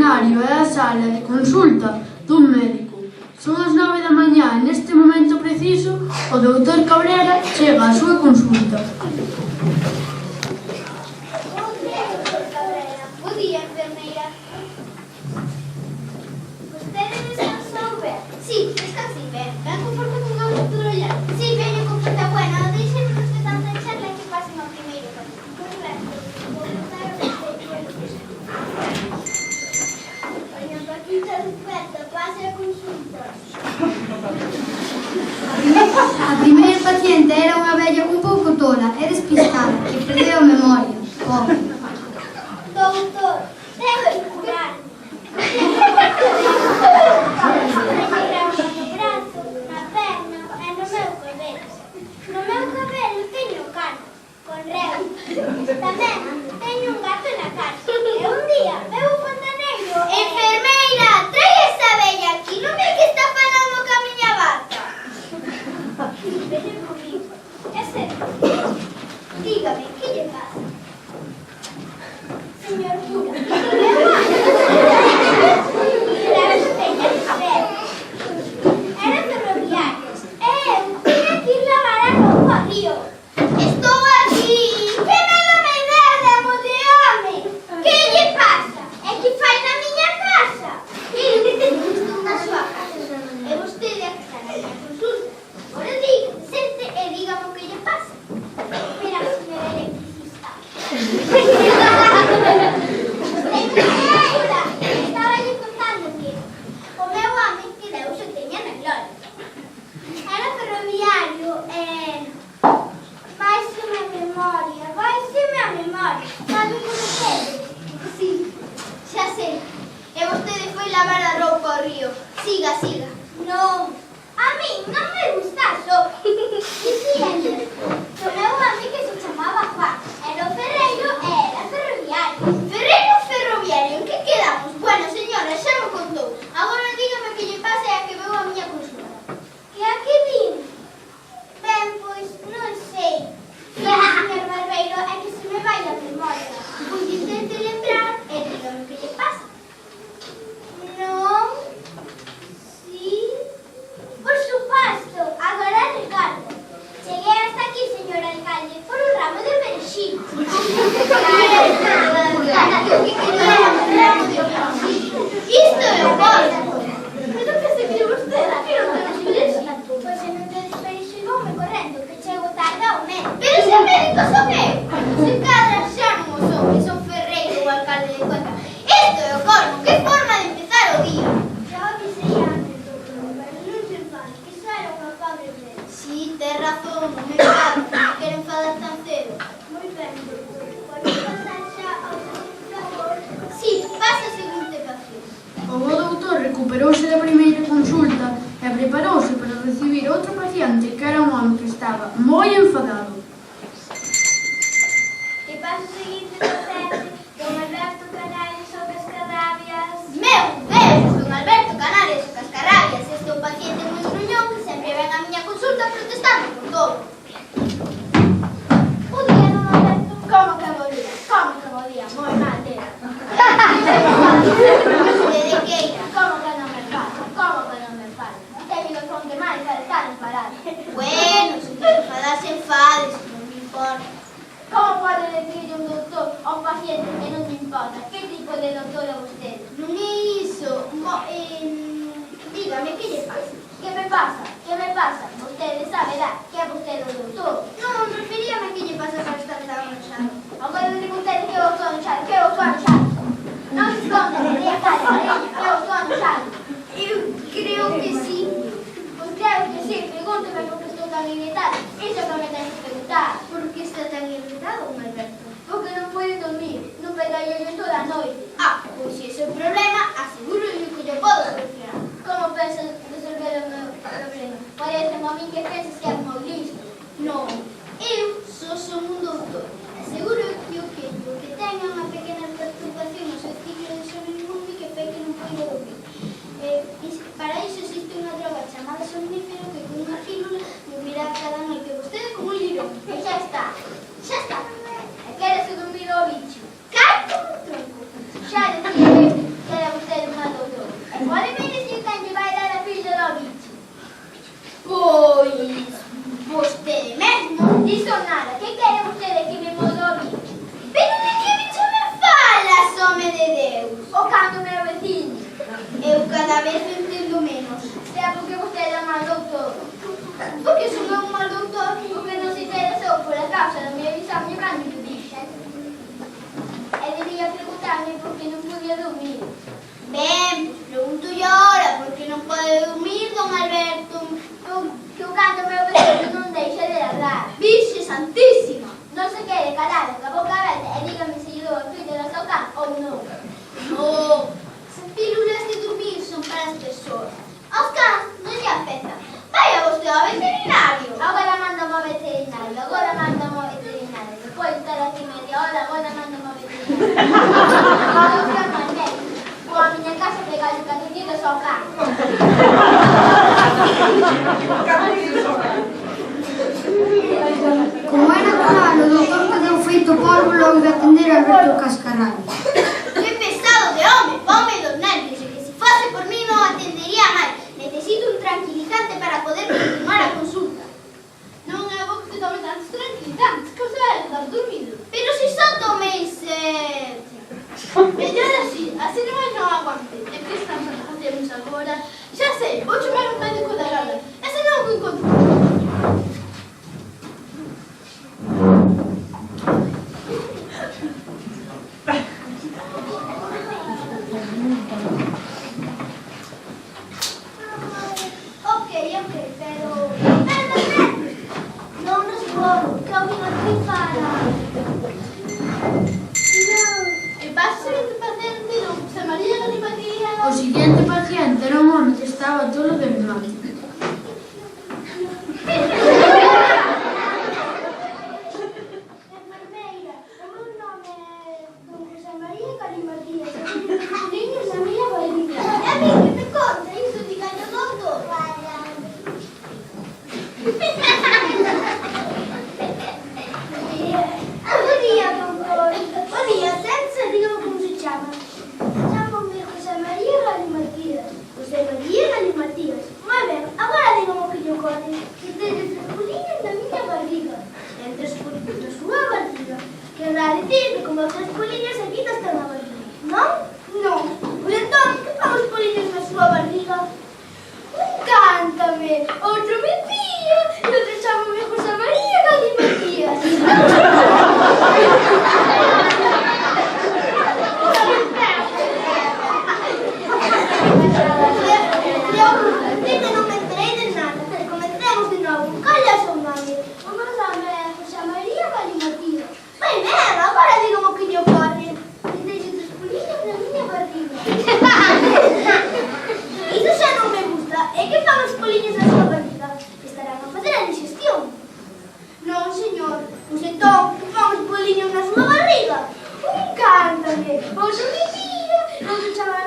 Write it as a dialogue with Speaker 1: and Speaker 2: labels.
Speaker 1: extraordinario é a sala de consulta dun médico. Son as 9 da mañá e neste momento preciso o doutor Cabrera chega á súa consulta.
Speaker 2: Bo día, enfermeira. Vostede descansou ben? Si, descansei ben. Ben conforme con a futuro ya. Si, veño con fruta buena. Deixen de tanta charla que pasen ao primeiro. Por resto, vou botar a Oigan, Paquita, desperta, pase a consulta.
Speaker 3: A primeira paciente era unha vella un pouco tola e despistada, que perdeu a memoria. Pobre.
Speaker 2: Doutor, debe curar. No brazo, na perna e no meu cabelo. No meu cabelo teño cano, con reo. Tamén teño un gato na casa. E un día veo un fontaneiro. Enfermeira, trae esta bella aquí. Non ve que está falando ca miña vaca. Veña comigo. É serio. Dígame, que lle pasa? Señor cura, era ferroviario. Tiña que ir lavar a roupa ao río. Estou aquí. Que medo me dá, amo de home. Que lle pasa? É que fai na miña casa. Estou na súa casa. E vostede a que está na miña consulta. Ora diga, sente e dígame o que lle pasa. Espera, señora electricista. Estaba lle contando que o meu home que Deus o teña na gloria. Era ferroviario e vaiseme a memoria. Sabe como vostede? Si, xa sei. E vostede foi lavar a roupa ao río. Siga. Non, a min non me gusta só. Dicíanlle que o meu home que se chamaba Juan era o ferreiro e era ferroviario. Ferroviario, en que quedamos? Bueno, señora, xa me contou. Agora dígame que lle pasa e a que veu a miña consulta. Que a que vin? Ben, pois, non sei. Señor Barbeiro, é que se me vai a memoria. Pois intente lembrar e dígame que lle pasa. Non? Si? Por suposto, agora recordo. Cheguei hasta aquí, señor alcalde, por un ramo de perexil. Isto é o bolo. Pero que se viu vostede aquí non tedes perexil? Pois se non tedes perexil, voume correndo, que chego tarde ao médico. Pero se médico son eu. Se cadra xa non o son, que son ferreiro ou alcalde de Cuenca. Isto é o colmo, que forma de empezar o día. Xa o dixei antes, doutor, pero non se enfade, que xa era unha pobre vez. Si, ten razón, non me enfado, non quero enfadar tan cedo. Moi ben, doutor, pode pasar xa ao seguinte favor? Si, pasa ao seguinte paciente.
Speaker 1: O bo doutor recuperouse da primeira consulta e preparouse para recibir outro paciente que era un home que estaba moi enfadado.
Speaker 2: Que pasa o seguinte paciente? Don Alberto Canarias ou Cascarrabias? Meu Deus, don Alberto Canarias ou Cascarrabias. Este é un paciente moi gruñón que sempre ven a miña consulta protestando por todo. O día, don Alberto? Como que bo día? Moi mal, era. De queira, como que non me fala? Teño que fonte máis para estar enfadado. Bueno, se quero enfadarse, enfádese, non me importa. Como pode decirle un doutor a un paciente que non me importa? Que tipo de doutor é vostede? Non é iso. Dígame, que lle pasa? Que me pasa? Vostede sabe dar que é vostede o doutor. Non, referíame que lle pasa para estar tan enxado. Agora digo vostede que eu estou enxado. Non se esconde, de a cara, eu estou enxado. Eu creo que sí. Pois claro que sí, pregúnteme por que estou tan irritado. Iso que me ten que preguntar. Por que está tan irritado, Alberto? Porque non pode dormir, non pedallo toda a noite. Pois se ese é o problema, aseguro que lle podo solucionar. Como pensas resolver o meu problema? Parece a min que pensas que é moi listo. Non, eu só son un doutor. Aseguro que o que teña unha pequena perturbación no seu ciclo de sono inmundo que fai que non poida dormir. Para iso existe unha droga chamada somnífero que con unha pílula dormirá cada noite vostede como un lirón. E xa está. E quérese dormir ao bicho. Cai como un tronco. vez entendo menos. Sea porque vostede é mal doutor. Porque se non é un mal doutor, o que non se interesou por a causa do meu exame cando me dixen. E debía preguntarme por que non podía dormir. Ben, pregunto yo ahora por que non pode dormir, don Alberto. Que o cando meu vecino non deixa de ladrar. Virxe Santísima! Non se quede calada, ca boca aberta, e dígame se lle dou a filha da seu can ou non. Non, as pílulas de dormir son para as persoas. Aos cans non lle afecta. Vaya vostede ao veterinario. Agora mándame ao veterinario, agora mándame ao veterinario. Despois de estar aquí media hora, agora mándame ao veterinario. Agora mándame ao médico. Ou a miña casa pegar os catequitos ao can.
Speaker 3: Como é natural, o doutor quedou feito polvo logo de atender a Alberto Cascarral.
Speaker 2: Que pesado de home, ponme dos nervios, e que se fose por mí non atendería máis. Necesito un tranquilizante para poder continuar a consulta. Non é bo que te tome tantos tranquilizantes, que os vai estar dormido. Pero se só tomei 7. Mellor así non aguante. E que estamos a facernos agora? Xa sei, vou chamar un médico da garda. E se non o encontro. Ok, pero... Non respondo, que alguén aquí fala. E pasa o seguinte paciente, non se María Galimatías...
Speaker 1: O siguiente paciente era un home que estaba tolo de reumático.
Speaker 2: Enfermeira, o meu nome é don José María Galimatías. Niños a miña barriga. E a mí que me conta iso de gaño doutor. Bo día, doutor. Bo día, sente-se, dígame como se chama. Chamo-me José María Galimatías. José María Galimatías. Moi ben, agora dígame o que lle ocorre. Que teño 3 puliños na miña barriga. En 3 puliños na súa barriga. Querrá dicir que como 3 puliños aquí está na barriga. Non? Non. Pois entón, que fan os puliños na súa barriga? Cántame, outro me pilla, e outro chamame José María Galimatías. Dime, non me enterei de nada, pero comecemos de novo. Cal é o seu nome? O meu nome é José María Galimatías. Ben, agora dígame o que lle ocorre. Que teño 3 puliños na miña barriga. Iso xa non me gusta. E que fan os poliños na súa barriga? Estarán a fazer a digestión. Non, señor. Pois entón, que fan os poliños na súa barriga? Cántame. Outro me pilla, outro chamame